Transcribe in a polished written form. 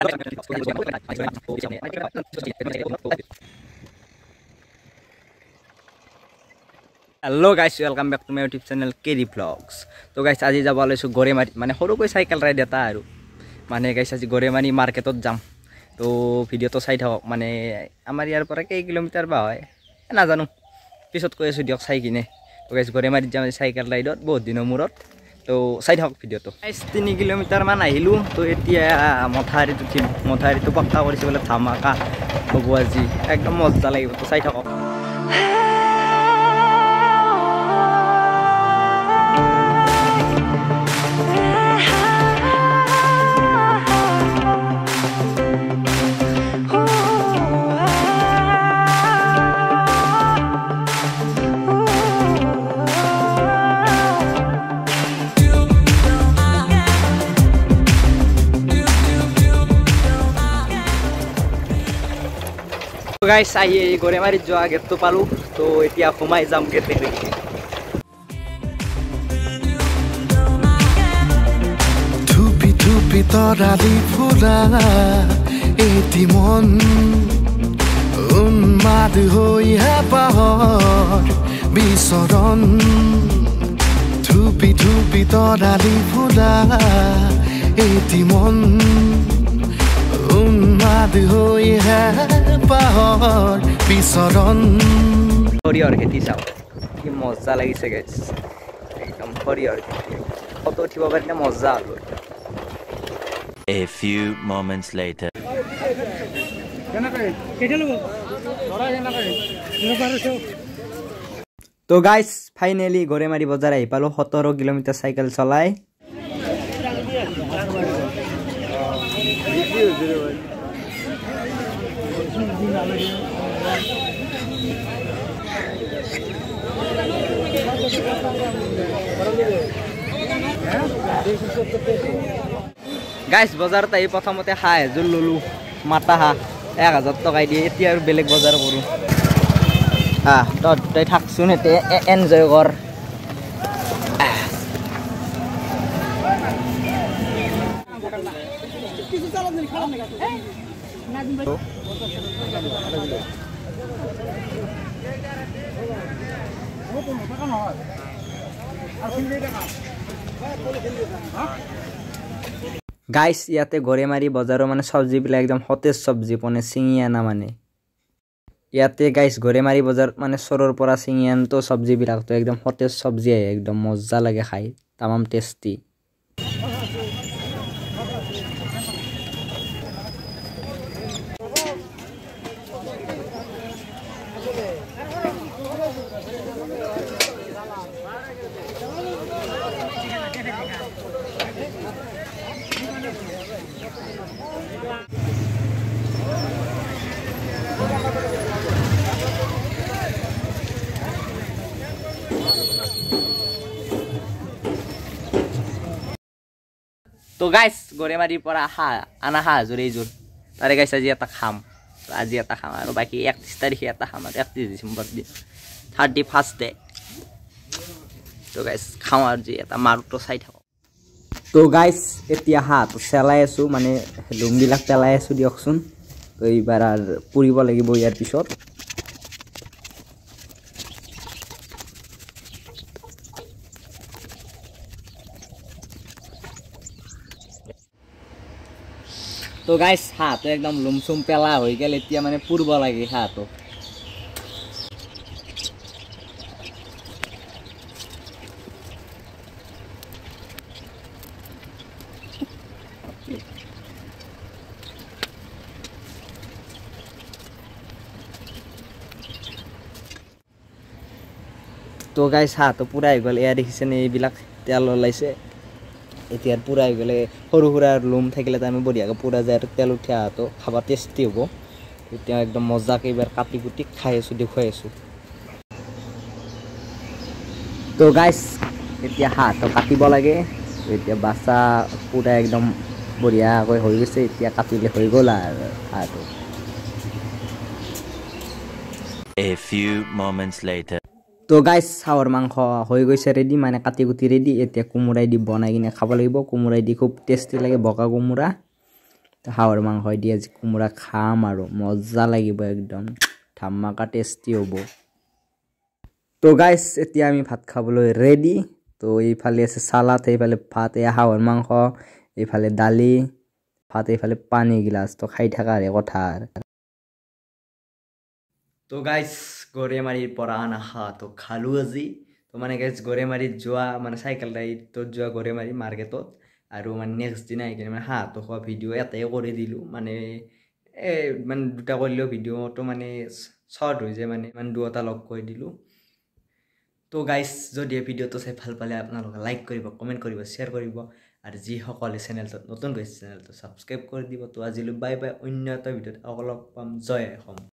Hello guys welcome back to my YouTube channel Kerry blogs. तो guys आज যাব লৈছো গৰেমাৰী মানে সৰুকৈ সাইকেল ৰাইড এটা আৰু মানে গাইস আজি গৰেমাৰী মাৰ্কেটত যাম। তো ভিডিওটো চাই থাকক মানে আমাৰ ইয়াৰ পৰা কেই কিলোমিটাৰ বা হয় নাজানো পিছত কৈ আছো দিয়ক চাই কিনে। তো গাইস গৰেমাৰীত যাম সাইকেল ৰাইডত বহুত দিনৰ মূৰত। তো চাই থাকক ভিডিওটো। গাইস 3 কিলোমিটাৰ মান আহিলো। তো এতিয়া মথাৰিত উঠিম। মথাৰিটো পক্কা কৰিছে বলে ধামাকা হ'ব আজি একদম মজা লাগিব। তো চাই থাকক। तो गाइस आइए गरेमारी जो गेट तो पालू। तो इतना सोमाई जाम गेट थुपी थुपी तराली फुला एटी मन उन्माद होई हेपाहर बिसरन थुपी थुपी तराली फुला एटी मन उन्माद होई हेपाहर बिसरन। সৰিয়হৰ খেতি চাও কি মজা লাগিছে গাইস একদম সৰিয়হৰ খেতি ফটো উঠিব পাৰিলে মজা হ'ব। A few moments later. तो गाइस फाइनली गरेमारी बजार आइ पालो 17 किलोमीटर साइकेल चलाई। गाइस बजारत आइ प्रथमते हाय एजुर ललु माता हा 1000 टका দিয়ে। এতিয়া আৰু বেলেগ বজাৰ কৰো। তই থাকচোন এতে এনজয় কৰ। गाइस ইয়াতে গৰেমাৰী বজাৰৰ মানে সবজি বিলাক একদম সতেজ সবজি পনে চিঙি আনা মানে ইয়াতে গাইস গৰেমাৰী বজাৰ মানে সৰৰ পৰা চিঙি আন তো সবজি বিলাক তো একদম সতেজ সবজি আহে একদম মজা লাগে খাই তামাম টেস্টি। तो गाइस गरेमारी पर आना हाजुर এইযোৰ তাৰে গাইস আজি এটা খাম। আজি এটা খাম আৰু বাকি 31 তাৰিখে এটা খাম আৰু 31 ডিসেম্বৰ দি 31st ডে। তো গাইস খাও আৰু যি এটা মাৰুটো চাই থাকক। তো গাইস এতিয়া তো চেলাই আছো মানে লুংবিলাক পেলাই আছো দিয়কচোন। তো এইবাৰ আৰ পুৰিব লাগিব ইয়াৰ পিছত। तो गाइस तो एकदम लुमसुम पेला हो गल एतिया माने पुरब लागे तो तो गाइस तो पूरा हो गल। एया देखिसे ने এইবিলাক তেল ওলাইছে এতিয়াৰ পুৰা হৈ গলে সৰু সৰু লুম থাকিলে আমি বঢ়িয়াকৈ পুৰা যায় আৰু তেল উঠা তো খাবা টেষ্টি হ'ব। এতিয়া একদম মজাকৈ এবাৰ কাটি কুটি খাই আছো দেখুৱাই আছো। তো গাইস এতিয়া তো কাটিব লাগে। এতিয়া বাছা পুৰা একদম বঢ়িয়াকৈ হৈ গৈছে। এতিয়া কাটিলে হৈ গ'ল আৰু হাঁহটো। A few moments later. তো গাইস হাঁহৰ মাংস হৈ গৈছে ৰেডি মানে কাটি কুটি ৰেডি। এতিয়া কোমোৰাই দি বনাই কিনে খাব লাগিব। কোমোৰাই দি খুব টেষ্টি লাগে বকা কোমোৰা। তো হাঁহৰ মাংস দি আজি কোমোৰা খাম আৰু মজা লাগিব একদম ধামাকা টেষ্টি হ'ব তো গাইছ এতিয়া আমি ভাত খাবলৈ ৰেডি তো এইফালে আছে সালাড এইফালে ভাত এয়া হাঁহৰ মাংস এইফালে দালি ভাত এইফালে পানী গিলাচ তো খাই থাকাৰে কথা তো গাইছ গৰেমাৰীৰ পৰা আনা তো খালো আজি তো মানে গাইছ গৰেমাৰীত যোৱা মানে চাইকেল ৰাইডত যোৱা গৰেমাৰী মাৰ্কেটত আৰু মানে নেক্সট দিনা আহি কিনে মানে হাঁহটো খোৱা ভিডিঅ' এটাই কৰি দিলোঁ মানে মানে দুটা কৰিলেও ভিডিঅ'টো মানে শ্বৰ্ট হৈ যায় মানে দুটা লগ কৰি দিলোঁ তো গাইছ যদি ভিডিঅ'টো চাই ভাল পালে আপোনালোকে লাইক কৰিব কমেণ্ট কৰিব শ্বেয়াৰ কৰিব আৰু যিসকলে চেনেলটোত নতুন গৈছে চেনেলটো ছাবস্ক্ৰাইব কৰি দিব তো আজিলৈ বাই বাই অন্য এটা ভিডিঅ'ত লগ পাম জয় অসম